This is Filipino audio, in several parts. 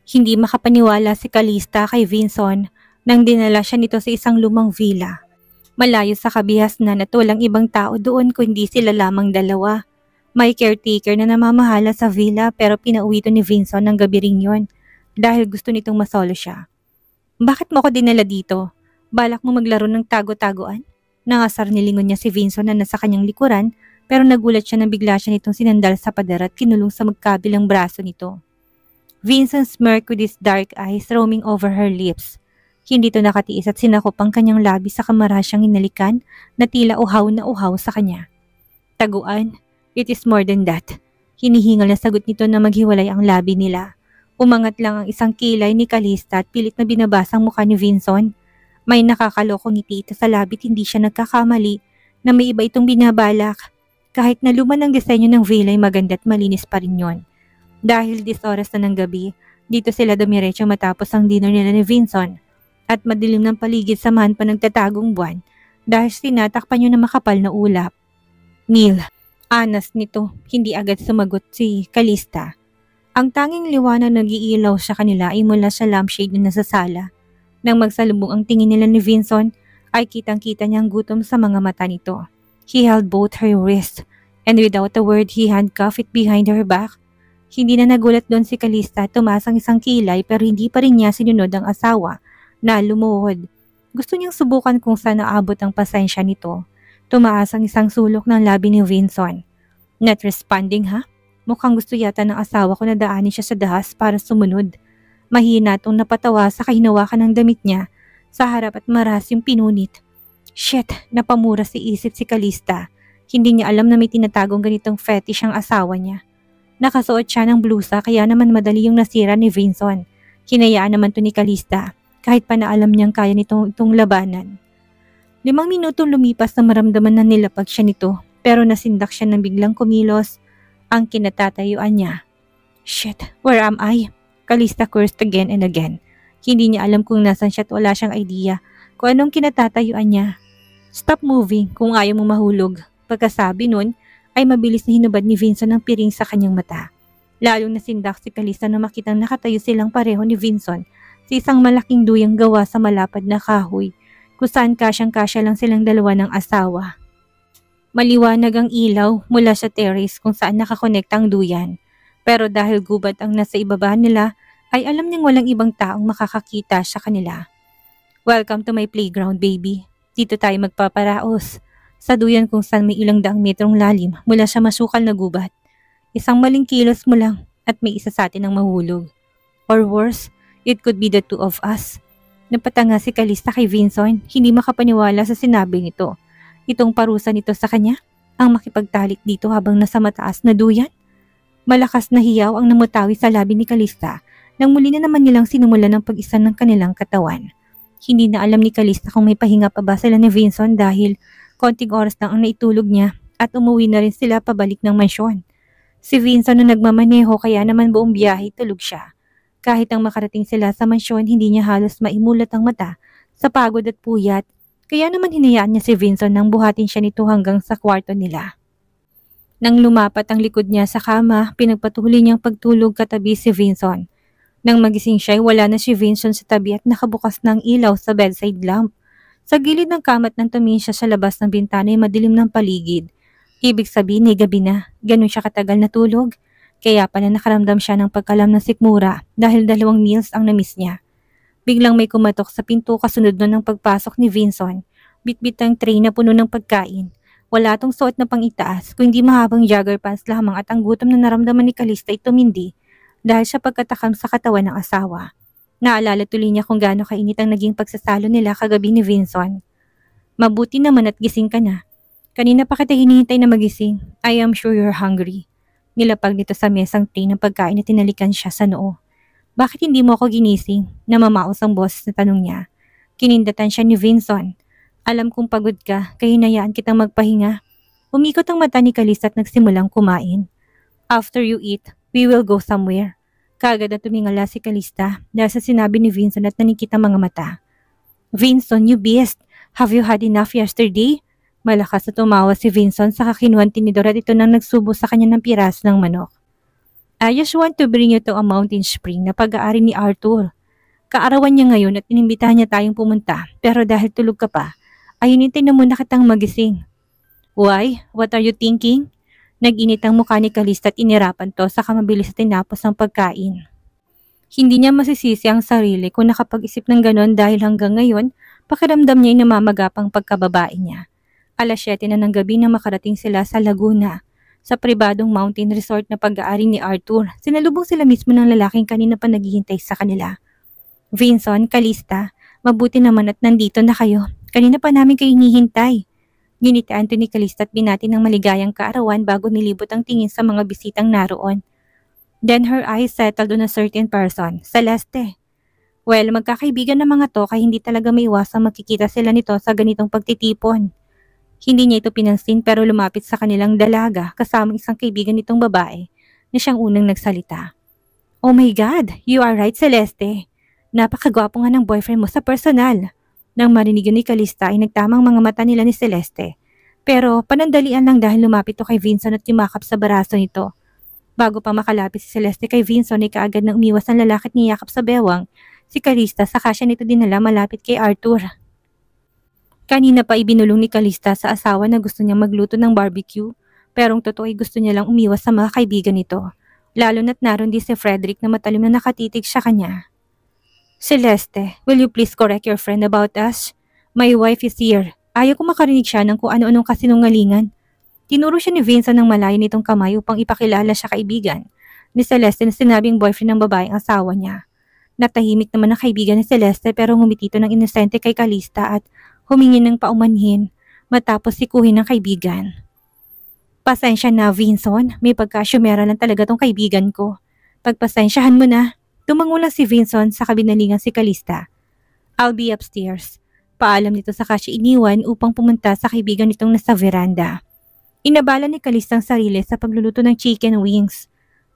Hindi makapaniwala si Calista kay Vinson nang dinala siya nito sa isang lumang villa. Malayo sa kabihasnan at walang ibang tao doon kundi sila lamang dalawa. May caretaker na namamahala sa villa pero pinauwi ito ni Vinson ng gabi ring yun dahil gusto nitong masolo siya. Bakit mo ko dinala dito? Balak mo maglaro ng tago-taguan? Nangasar nilingon niya si Vinson na nasa kanyang likuran pero nagulat siya nang bigla siya nitong sinandal sa pader at kinulong sa magkabilang braso nito. Vincent smirked with his dark eyes roaming over her lips. Hindi to nakatiis at sinakop ang kanyang labi sa kamarasyang inalikan na tila uhaw na uhaw sa kanya. Taguan, it is more than that. Hinihingal na sagot nito na maghiwalay ang labi nila. Umangat lang ang isang kilay ni Calista at pilit na binabasang mukha ni Vincent. May nakakalokong ngiti ito sa labit hindi siya nagkakamali na may iba itong binabalak. Kahit na luma ng disenyo ng villa ay maganda at malinis pa rin yon. Dahil 10 oras na ng gabi, dito sila dumiretso matapos ang dinner nila ni Vincent. At madilim ng paligid samahan pa ng tatagong buwan dahil tinatakpan niyo na makapal na ulap. Neil, anas nito, hindi agad sumagot si Calista. Ang tanging liwanag na nag-iilaw sa kanila ay mula sa lampshade na nasa sala. Nang magsalubong ang tingin nila ni Vincent, ay kitang-kita niyang gutom sa mga mata nito. He held both her wrists and without a word he handcuffed it behind her back. Hindi na nagulat doon si Calista, tumaas ang isang kilay pero hindi pa rin niya sinunod ang asawa na lumuhod. Gusto niyang subukan kung saan naabot ang pasensya nito. Tumaas ang isang sulok ng labi ni Vincent. Not responding ha? Mukhang gusto yata ng asawa ko na daanin siya sa dahas para sumunod. Mahina itong napatawa sa kahinawakan ng damit niya sa harap at maras yung pinunit. Shit, napamura si isip si Calista. Hindi niya alam na may tinatagong ganitong fetish ang asawa niya. Nakasuot siya ng blusa kaya naman madali yung nasira ni Vincent. Hinayaan naman to ni Calista kahit pa naalam niyang kaya itong labanan. 5 minutong lumipas na maramdaman na nilapag siya nito pero nasindak siya nang biglang kumilos ang kinatatayuan niya. Shit, where am I? Calista cursed again and again. Hindi niya alam kung nasan siya at wala siyang idea kung anong kinatatayuan niya. Stop moving kung ayaw mo mahulog. Pagkasabi nun, ay mabilis na hinubad ni Vincent ang piring sa kanyang mata. Lalong nasindak si Calista na makitang nakatayo silang pareho ni Vincent sa isang malaking duyang gawa sa malapad na kahoy kung saan kasyang-kasya lang silang dalawa ng asawa. Maliwanag ang ilaw mula sa terrace kung saan nakakonekta ang duyan. Pero dahil gubat ang nasa ibaba nila, ay alam niyang walang ibang taong makakakita sa kanila. Welcome to my playground, baby. Dito tayo magpaparaos. Sa duyan kung saan may ilang daang metrong lalim mula sa masukal na gubat. Isang maling kilos mo lang at may isa sa atin ang mahulog. Or worse, it could be the two of us. Napatanga si Calista kay Vincent, hindi makapaniwala sa sinabi nito. Itong parusa nito sa kanya, ang makipagtalik dito habang nasa mataas na duyan. Malakas na hiyaw ang namutawi sa labi ni Calista nang muli na naman nilang sinumulan ng pag-isa ng kanilang katawan. Hindi na alam ni Calista kung may pahinga pa ba sila ni Vincent dahil konting oras lang ang naitulog niya at umuwi na rin sila pabalik ng mansyon. Si Vincent na nagmamaneho kaya naman buong biyahe tulog siya. Kahit ang makarating sila sa mansyon hindi niya halos maimulat ang mata sa pagod at puyat kaya naman hinayaan niya si Vincent nang buhatin siya nito hanggang sa kwarto nila. Nang lumapat ang likod niya sa kama, pinagpatuloy niyang pagtulog katabi si Vincent. Nang magising siya ay wala na si Vincent sa tabi at nakabukas na ang ilaw sa bedside lamp. Sa gilid ng kamat nang tumingin siya sa labas ng bintana ay madilim ng paligid. Ibig sabihin ay gabi na, ganun siya katagal na tulog. Kaya pala nakaramdam siya ng pagkalam ng sikmura dahil 2 meals ang namiss niya. Biglang may kumatok sa pinto kasunod nun ng pagpasok ni Vincent. Bitbit ang tray na puno ng pagkain. Wala tong suot na pang-itaas kundi mahabang jogger pants lamang at ang gutom na naramdaman ni Calista ay tumindi dahil sa pagkatakam sa katawan ng asawa. Naalala tuloy niya kung gaano kainit ang naging pagsasalo nila kagabi ni Vincent. Mabuti naman at gising ka na. Kanina pa kita hinihintay na magising. I am sure you're hungry. Nilapag nito sa mesang tray ng pagkain at tinalikan siya sa noo. Bakit hindi mo ako ginising? Namamaos ang boses na tanong niya. Kinindatan siya ni Vincent. Alam kong pagod ka, kaya hinayaan kitang magpahinga. Umikot ang mata ni Calista at nagsimulang kumain. After you eat, we will go somewhere. Kaagad na tumingala si Calista dahil sa sinabi ni Vincent at nanikit ang mga mata. Vincent, you beast! Have you had enough yesterday? Malakas na tumawa si Vincent sa kakinuhan tinidor at ito nang nagsubo sa kanya ng piras ng manok. I just want to bring you to a mountain spring na pag-aari ni Arthur. Kaarawan niya ngayon at inimbitahan niya tayong pumunta, pero dahil tulog ka pa, ay hinintay na muna kitang magising. Why? What are you thinking? Nag-init ang mukha ni Calista at inirapan to sa mabilis na tinapos ang pagkain. Hindi niya masisisi ang sarili kung nakapag-isip ng ganon dahil hanggang ngayon, pakiramdam niya ay namamagapang pagkababae niya. Alas 7 na ng gabi na makarating sila sa Laguna, sa pribadong mountain resort na pag-aari ni Arthur. Sinalubong sila mismo ng lalaking kanina pa naghihintay sa kanila. Vinson, Calista, mabuti naman at nandito na kayo. Kanina pa namin kayo hinihintay. Ngunit Anthony Calista at binati ng maligayang kaarawan bago nilibot ang tingin sa mga bisitang naroon. Then her eyes settled on a certain person, Celeste. Well, magkakaibigan na mga to kaya hindi talaga may iwasang makikita sila nito sa ganitong pagtitipon. Hindi niya ito pinansin pero lumapit sa kanilang dalaga kasama isang kaibigan nitong babae na siyang unang nagsalita. Oh my God, you are right Celeste. Napakagwapo nga ng boyfriend mo sa personal. Nang marinig ni Calista ay nagtamang mga mata nila ni Celeste. Pero panandalian lang dahil lumapit to kay Vinson at yumakap sa baraso nito. Bago pa makalapit si Celeste kay Vinson ay kaagad nang umiwas ang lalaki at niyakap sa bewang. Si Calista saka siya nito dinala malapit kay Arthur. Kanina pa ibinulong ni Calista sa asawa na gusto niyang magluto ng barbecue. Pero ang totoo ay gusto niya lang umiwas sa mga kaibigan nito. Lalo na't naroon din si Frederick na matalim na nakatitig sa kanya. Celeste, will you please correct your friend about us? My wife is here. Ayaw ko makarinig siya ng kung ano-anong kasinungalingan. Tinuro siya ni Vincent ng malayo nitong kamay upang ipakilala siya kaibigan ni Celeste na sinabing boyfriend ng babaeng asawa niya. Natahimik naman ang kaibigan ni Celeste pero humitito ng inosente kay Calista at humingi ng paumanhin matapos sikuhin ng kaibigan. Pasensya na Vincent, may pagkasyumera lang talaga tong kaibigan ko. Pagpasensyahan mo na. Tumango lang si Vincent sa kabinalingan si Calista. I'll be upstairs. Paalam nito sa siya iniwan upang pumunta sa kaibigan nitong nasa veranda. Inabala ni Calista ang sarili sa pagluluto ng chicken wings.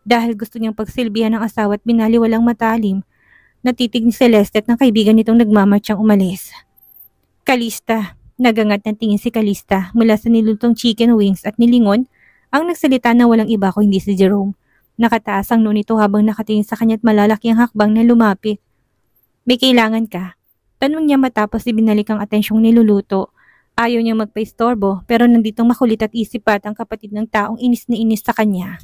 Dahil gusto niyang pagsilbihan ng asawa at binaliwalang matalim, natitig ni Celeste at ng kaibigan nitong nagmamartsang umalis. Calista, nagangat ng tingin si Calista mula sa nilutong chicken wings at nilingon ang nagsalita na walang iba ko hindi si Jerome. Nakataas ang noo nito habang nakatingin sa kanya't malalaki ang hakbang na lumapit. May kailangan ka? Tanong niya matapos ibinalik ang atensyong niluluto. Ayaw niyang magpaistorbo pero nanditong makulit at isip pat ang kapatid ng taong inis na inis sa kanya.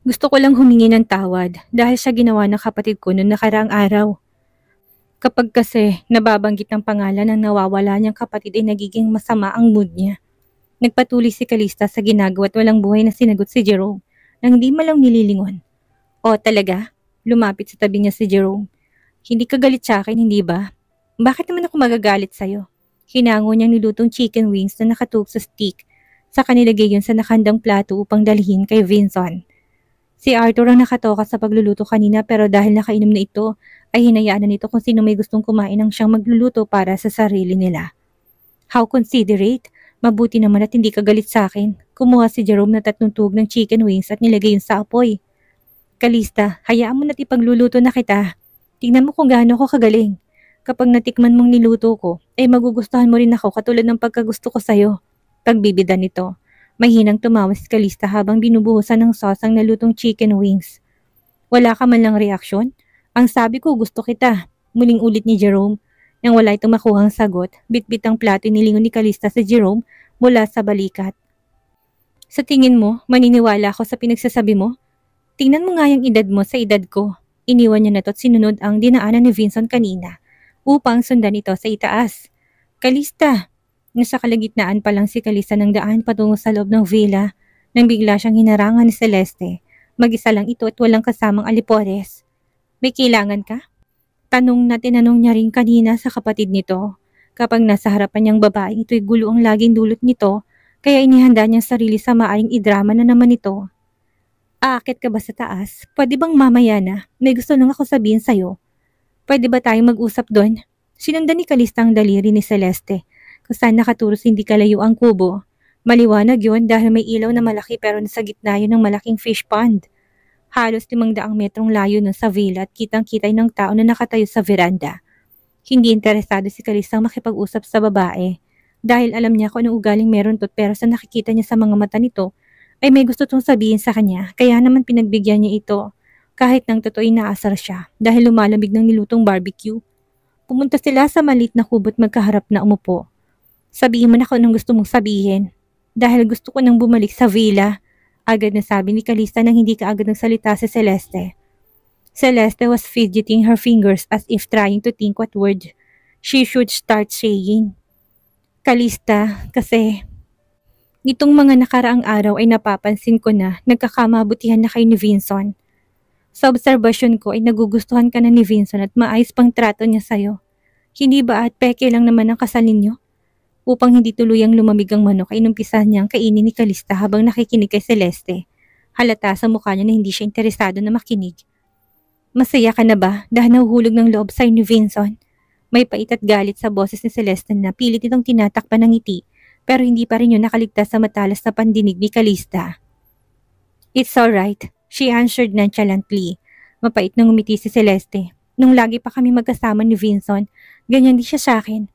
Gusto ko lang humingi ng tawad dahil sa ginawa ng kapatid ko noong nakaraang araw. Kapag kasi nababanggit ang pangalan ng nawawala niyang kapatid ay nagiging masama ang mood niya. Nagpatuloy si Calista sa ginagawa at walang buhay na sinagot si Jerome. Nang di malang nililingon. O talaga? Lumapit sa tabi niya si Jerome. Hindi ka galit sa akin, hindi ba? Bakit naman ako magagalit sa'yo? Hinango niyang nilutong chicken wings na nakatuok sa stick. Sa kanilagay yun sa nakandang plato upang dalhin kay Vincent. Si Arthur ang nakatoka sa pagluluto kanina pero dahil nakainom na ito, ay hinayaan na nito kung sino may gustong kumain ang siyang magluluto para sa sarili nila. How considerate! Mabuti naman at hindi ka galit sa akin. Kumuha si Jerome na 3 tuhog ng chicken wings at nilagay yun sa apoy. Calista, hayaan mo na't ipagluluto na kita. Tingnan mo kung gaano ako kagaling. Kapag natikman mong niluto ko, ay magugustuhan mo rin ako katulad ng pagkagusto ko sa'yo. Pagbibida nito, mahinang tumawa si Calista habang binubuhusan ng sauce ang nalutong chicken wings. Wala ka man lang reaksyon? Ang sabi ko gusto kita. Muling ulit ni Jerome. Nang wala itong makuhang sagot, bitbit ang plato nilingon ni Calista sa Jerome mula sa balikat. Sa tingin mo, maniniwala ako sa pinagsasabi mo? Tingnan mo nga yung edad mo sa edad ko. Iniwan niya na to at sinunod ang dinaanan ni Vincent kanina upang sundan ito sa itaas. Calista! Nasa kalagitnaan pa lang si Calista ng daan patungo sa loob ng villa nang bigla siyang hinarangan ni Celeste. Mag-isa lang ito at walang kasamang alipores. May kailangan ka? Tanong na tinanong niya rin kanina sa kapatid nito. Kapag nasa harapan niyang babae, ito'y gulo ang laging dulot nito, kaya inihanda niyang sarili sa maaring idrama na naman ito. Aakit ka ba sa taas? Pwede bang mamaya na? May gusto lang ako sabihin sa'yo. Pwede ba tayong mag-usap doon? Sinundan ni Calista ang daliri ni Celeste, kung saan nakaturos hindi kalayo ang kubo. Maliwanag yun dahil may ilaw na malaki pero nasa gitna yun ng malaking fish pond. Halos 500 metrong layo nun sa villa at kitang-kitay ng tao na nakatayo sa veranda. Hindi interesado si Calista makipag-usap sa babae dahil alam niya kung anong ugaling meron to pero sa nakikita niya sa mga mata nito ay may gusto tong sabihin sa kanya, kaya naman pinagbigyan niya ito. Kahit nang totoo inaasar siya dahil lumalamig ng nilutong barbecue. Pumunta sila sa maliit na kubo't magkaharap na umupo. Sabihin mo na kung anong gusto mong sabihin. Dahil gusto ko nang bumalik sa villa. Agad na sabi ni Calista nang hindi kaagad nagsalita si Celeste. Celeste was fidgeting her fingers as if trying to think what word she should start saying. Calista, kasi nitong mga nakaraang araw ay napapansin ko na nagkakamabutihan na kayo ni Vinson. Sa obserbasyon ko ay nagugustuhan ka na ni Vinson at maayos pang trato niya sa'yo. Hindi ba at peke lang naman ang kasal ninyo? Upang hindi tuluyang lumamig ang manok ay inumpisahan niyang kainin ni Calista habang nakikinig kay Celeste. Halata sa mukha niya na hindi siya interesado na makinig. Masaya ka na ba dahil nahuhulog ng loob sa'yo ni Vinson? May pait at galit sa boses ni Celeste na pilit itong tinatakpan ng ngiti pero hindi pa rin yun nakaligtas sa matalas na pandinig ni Calista. It's alright, she answered nonchalantly. Mapait nang umiti si Celeste. Nung lagi pa kami magkasama ni Vinson, ganyan din siya sa akin.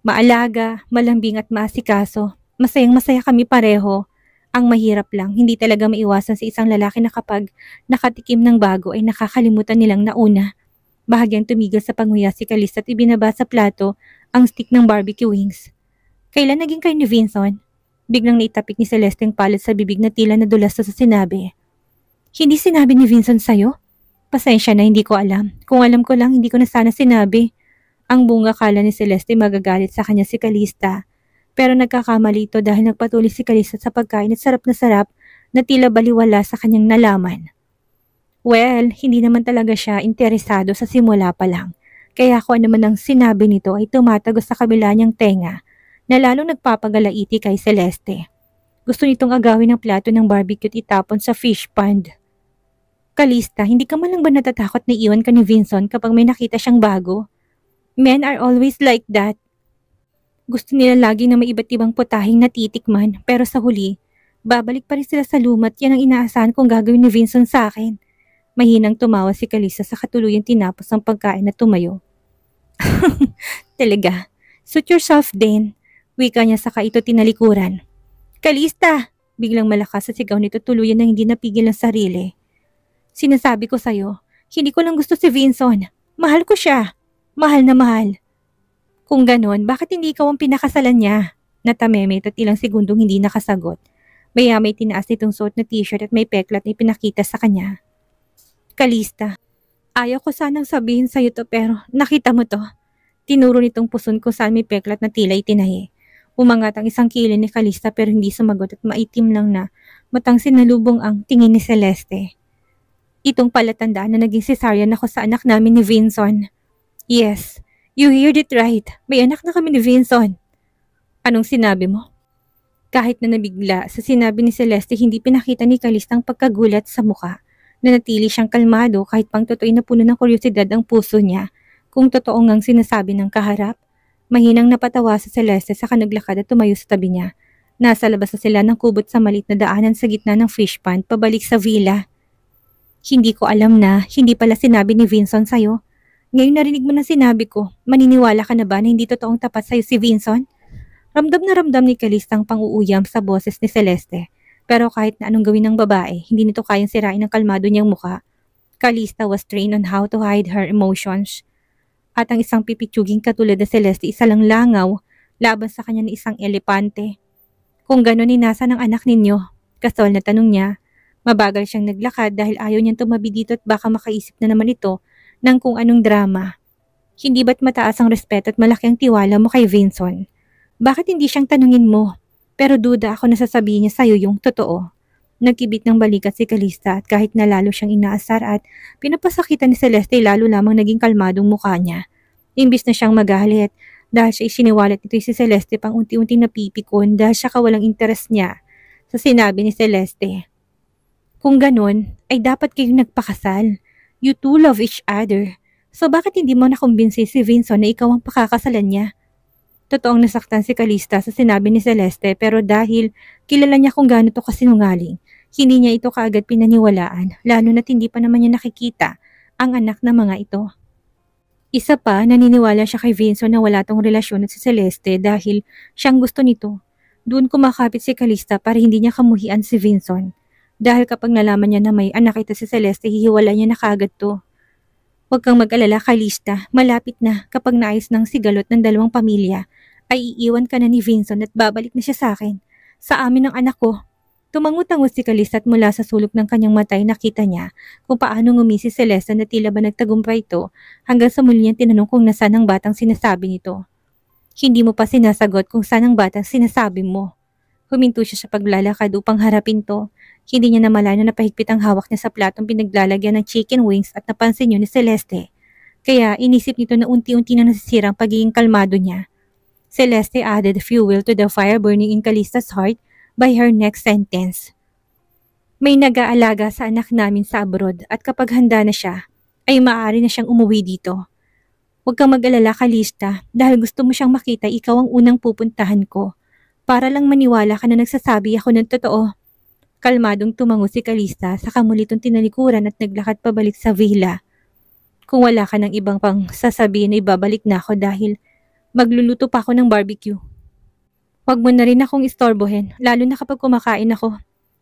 Maalaga, malambing at maasikaso. Masayang masaya kami pareho. Ang mahirap lang, hindi talaga maiwasan sa isang lalaki na kapag nakatikim ng bago ay nakakalimutan nilang nauna. Bahagyang tumigil sa panguya si Calista at ibinaba sa plato ang stick ng barbecue wings. Kailan naging kayo ni Vinson? Biglang naitapik ni Celeste ang palad sa bibig na tila nadulas sa sinabi. Hindi sinabi ni Vinson sa'yo? Pasensya na, hindi ko alam. Kung alam ko lang, hindi ko na sana sinabi. Ang bunga kala ni Celeste magagalit sa kanya si Calista. Pero nagkakamali ito dahil nagpatuloy si Calista sa pagkain at sarap na tila baliwala sa kanyang nalaman. Well, hindi naman talaga siya interesado sa simula pa lang. Kaya kung ano man ang sinabi nito ay tumatagos sa kabila niyang tenga na lalong nagpapagalaiti kay Celeste. Gusto nitong agawin ang plato ng barbecue at itapon sa fish pond. Calista, hindi ka man lang ba natatakot na iwan ka ni Vinson kapag may nakita siyang bago? Men are always like that. Gusto nila lagi na may iba't ibang putahing natitikman pero sa huli, babalik pa rin sila sa lumat. Yan ang inaasahan kong gagawin ni Vinson sa akin. Mahinang tumawa si Calista sa katuluyang tinapos ang pagkain na tumayo. Talaga, suit yourself din. Wika niya saka ito tinalikuran. Calista! Biglang malakas sa sigaw nito tuluyan na hindi napigil ang sarili. Sinasabi ko sa'yo, hindi ko lang gusto si Vinson. Mahal ko siya. Mahal na mahal. Kung ganon, bakit hindi ikaw ang pinakasalan niya? Natameme at ilang segundong hindi nakasagot. Maya may tinaas nitong suot na t-shirt at may peklat na ipinakita sa kanya. Calista, ayaw ko sanang sabihin sa'yo to pero nakita mo to. Tinuro nitong puson kung saan may peklat na tila itinahi. Umangat ang isang kilin ni Calista pero hindi sumagot at maitim lang na matang sinalubong ang tingin ni Celeste. Itong palatandaan na naging cesarean ako sa anak namin ni Vinson. Yes, you heard it right. May anak na kami ni Vinson. Anong sinabi mo? Kahit na nabigla sa sinabi ni Celeste, hindi pinakita ni Calista ang pagkagulat sa muka. Nanatili siyang kalmado kahit pang totoo'y napuno ng kuryosidad ang puso niya. Kung totoo ngang sinasabi ng kaharap, mahinang napatawa sa Celeste saka naglakad at tumayo sa tabi niya. Nasa labas na sila ng kubot sa maliit na daanan sa gitna ng fish pond pabalik sa villa. Hindi ko alam na hindi pala sinabi ni Vinson sa'yo. Ngayon narinig mo na sinabi ko, maniniwala ka na ba na hindi totoong tapat sa'yo si Vinson? Ramdam na ramdam ni Calista ang pang-uuyam sa boses ni Celeste. Pero kahit na anong gawin ng babae, hindi nito kayang sirain ang kalmado niyang mukha. Calista was trained on how to hide her emotions. At ang isang pipitsuging katulad na Celeste, isa lang langaw, laban sa kanya ng isang elepante. Kung gano'n inasa ng anak ninyo, kasol na tanong niya. Mabagal siyang naglakad dahil ayaw niyang tumabi dito at baka makaisip na naman ito ng kung anong drama. Hindi ba't mataas ang respeto at malaki ang tiwala mo kay Vinson? Bakit hindi siyang tanungin mo? Pero duda ako na sasabihin niya sa'yo yung totoo. Nagkibit ng balikat si Calista at kahit na lalo siyang inaasar at pinapasakitan ni Celeste lalo lamang naging kalmadong mukha niya. Imbis na siyang magalit dahil siya isiniwalat nito si Celeste pang unti-unting napipikon dahil siya kawalang interes niya sa sinabi ni Celeste. Kung ganun, ay dapat kayong nagpakasal. You two love each other. So bakit hindi mo nakumbinsi si Vinson na ikaw ang pakakasalan niya? Totoong nasaktan si Calista sa sinabi ni Celeste pero dahil kilala niya kung gaano to kasinungaling, hindi niya ito kaagad pinaniwalaan lalo na't hindi pa naman niya nakikita ang anak ng mga ito. Isa pa, naniniwala siya kay Vinson na wala tong relasyon at si Celeste dahil siyang gusto nito. Doon kumakapit si Calista para hindi niya kamuhian si Vinson. Dahil kapag nalaman niya na may anak ito si Celeste, hihiwala niya na kaagad to. Huwag kang mag-alala, Calista. Malapit na kapag naayos ng sigalot ng dalawang pamilya, ay iiwan ka na ni Vinson at babalik na siya sa akin. Sa amin ng anak ko. Tumangu-tango si Calista at mula sa sulok ng kanyang matay nakita niya kung paano ngumisi si Celeste na tila ba nagtagumpay ito hanggang sa muli niyang tinanong kung nasaan ang batang sinasabi nito. Hindi mo pa sinasagot kung saan ang batang sinasabi mo. Huminto siya sa paglalakad upang harapin to. Hindi niya namalayan na napahigpit ang hawak niya sa platong pinaglalagyan ng chicken wings at napansin niyo ni Celeste. Kaya inisip nito na unti-unti na nasisira ang pagiging kalmado niya. Celeste added fuel to the fire burning in Calista's heart by her next sentence. May nag-aalaga sa anak namin sa abroad at kapag handa na siya, ay maaari na siyang umuwi dito. Huwag kang mag-alala, Calista, dahil gusto mo siyang makita, ikaw ang unang pupuntahan ko. Para lang maniwala ka na nagsasabi ako ng totoo. Kalmadong tumango si Calista sa kamulitong tinalikuran at naglakad pabalik sa villa. Kung wala ka ng ibang pang sasabihin ay babalik na ako dahil magluluto pa ako ng barbecue. Huwag mo na rin akong istorbohin, lalo na kapag kumakain ako.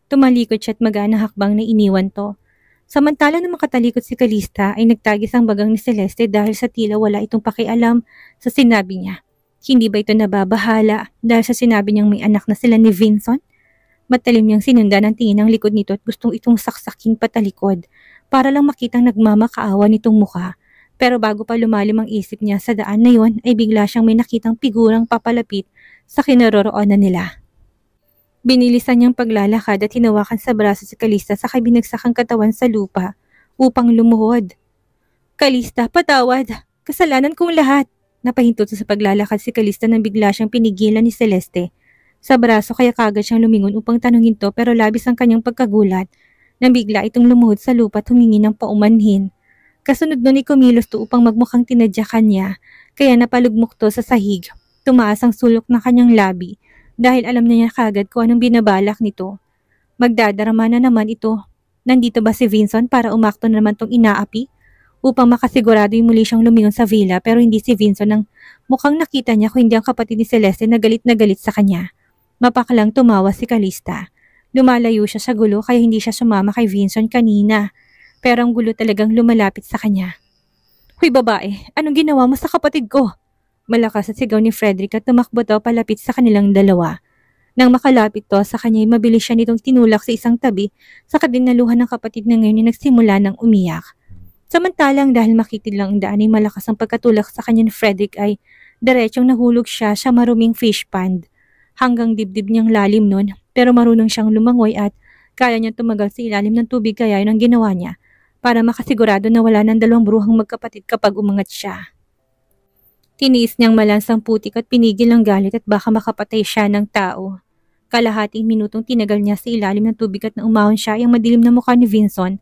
Tumalikod siya at magaan na hakbang na iniwan to. Samantala na makatalikod si Calista ay nagtagis ang bagang ni Celeste dahil sa tila wala itong pakialam sa sinabi niya. Hindi ba ito nababahala dahil sa sinabi niyang may anak na sila ni Vinson? Matalim niyang sinundan ang tingin ng likod nito at gustong itong saksaking patalikod para lang makitang nagmamakaawa nitong mukha. Pero bago pa lumalim ang isip niya sa daan na yon ay bigla siyang may nakitang figurang papalapit sa kinaroroonan nila. Binilisan niyang paglalakad at hinawakan sa braso si Calista sa kabinagsakang katawan sa lupa upang lumuhod. Calista, patawad! Kasalanan kong lahat! Napahintot sa paglalakad si Calista nang bigla siyang pinigilan ni Celeste sa braso kaya kagad siyang lumingon upang tanungin to pero labis ang kanyang pagkagulat nang bigla itong lumuhod sa lupa at humingi ng paumanhin. Kasunod nun ay kumilos to upang magmukhang tinadyakan niya kaya napalugmok to sa sahig. Tumaas ang sulok ng kanyang labi dahil alam niya kagad kung anong binabalak nito. Magdadarama na naman ito. Nandito ba si Vinson para umakto na naman tong inaapi? Upang makasigurado yung muli siyang lumingon sa villa pero hindi si Vinson ang mukhang nakita niya kung hindi ang kapatid ni Celeste na galit sa kanya. Mapaklang tumawa si Calista. Lumalayo siya sa gulo kaya hindi siya sumama kay Vinson kanina. Pero ang gulo talagang lumalapit sa kanya. Hoy babae, anong ginawa mo sa kapatid ko? Malakas at sigaw ni Frederick at tumakbo to palapit sa kanilang dalawa. Nang makalapit to sa kanya ay mabilis siya nitong tinulak sa isang tabi sa kadinaluhan ng kapatid na ngayon ay nagsimula ng umiyak. Samantalang dahil makitid lang ang daan ay malakas ang pagkatulak sa kanya ni Frederick ay diretsong nahulog siya sa maruming fish pond. Hanggang dibdib niyang lalim nun pero marunong siyang lumangoy at kaya niyang tumagal sa ilalim ng tubig kaya yun ang ginawa niya para makasigurado na wala ng dalawang bruhang magkapatid kapag umangat siya. Tiniis niyang malansang putik at pinigil ang galit at baka makapatay siya ng tao. Kalahating minutong tinagal niya sa ilalim ng tubig at naumahon siya ang madilim na mukha ni Vinson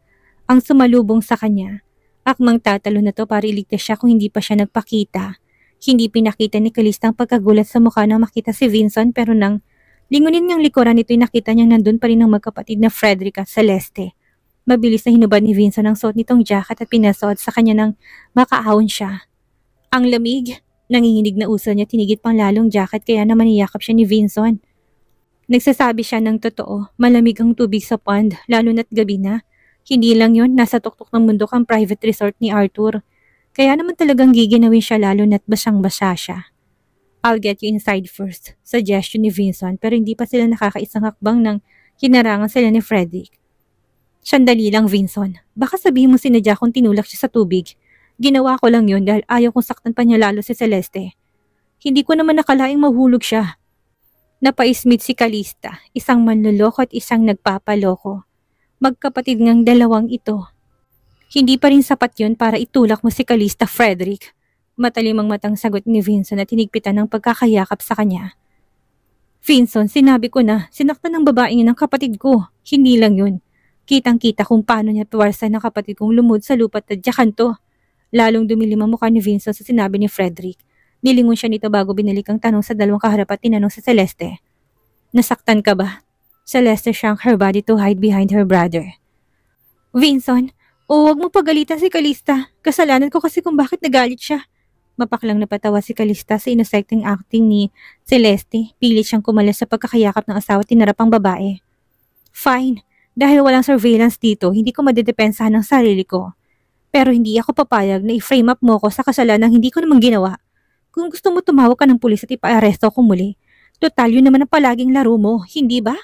ang sumalubong sa kanya. Akmang tatalo na to para iligtas siya kung hindi pa siya nagpakita. Hindi pinakita ni Calista ang pagkagulat sa mukha nang makita si Vinson pero nang lingunin niyang likuran nito'y nakita niyang nandun pa rin ang magkapatid na Frederick at Celeste. Mabilis na hinubad ni Vinson ang suot nitong jacket at pinasuot sa kanya nang makaahon siya. Ang lamig! Nanginginig na uso niya tinigit pang lalong jacket kaya naman niyakap siya ni Vinson. Nagsasabi siya ng totoo, malamig ang tubig sa pond lalo na't gabi na. Hindi lang yon, nasa tuktok ng bundok ang private resort ni Arthur. Kaya naman talagang giginawin siya lalo na't basyang-basya siya. I'll get you inside first, suggestion ni Vinson pero hindi pa sila nakakaisang hakbang nang hinarangan sila ni Frederick. Sandali lang Vinson, baka sabihin mo sinadya kung tinulak siya sa tubig. Ginawa ko lang yun dahil ayaw kong saktan pa niya lalo si Celeste. Hindi ko naman nakalaing mahulog siya. Napaismit si Calista, isang manloloko at isang nagpapaloko. Magkapatid ngang dalawang ito. Hindi pa rin sapat yun para itulak mo si Calista, Frederick. Matalimang matang sagot ni Vinson at hinigpitan ng pagkakayakap sa kanya. Vinson, sinabi ko na, sinaktan ng babaeng ng kapatid ko. Hindi lang yun. Kitang-kita kung paano niya tuwarsan ng kapatid kong lumod sa lupa at tadyakan to. Lalong dumilim ang mukha ni Vinson sa sinabi ni Frederick. Nilingon siya nito bago binalik ang tanong sa dalawang kaharap at tinanong sa Celeste. Nasaktan ka ba? Celeste shrank her body to hide behind her brother. Vinson, huwag mo pagalitan si Calista. Kasalanan ko kasi kung bakit nagalit siya. Mapaklang napatawa si Calista sa inosekteng acting ni Celeste. Pilit siyang kumalas sa pagkakayakap ng asawa at tinarap ang babae. Fine, dahil walang surveillance dito, hindi ko madedepensahan ng sarili ko. Pero hindi ako papayag na i-frame up mo ko sa kasalanang hindi ko namang ginawa. Kung gusto mo tumawag ka ng pulis at ipa-aresto ko muli, total yun naman ang palaging laro mo, hindi ba?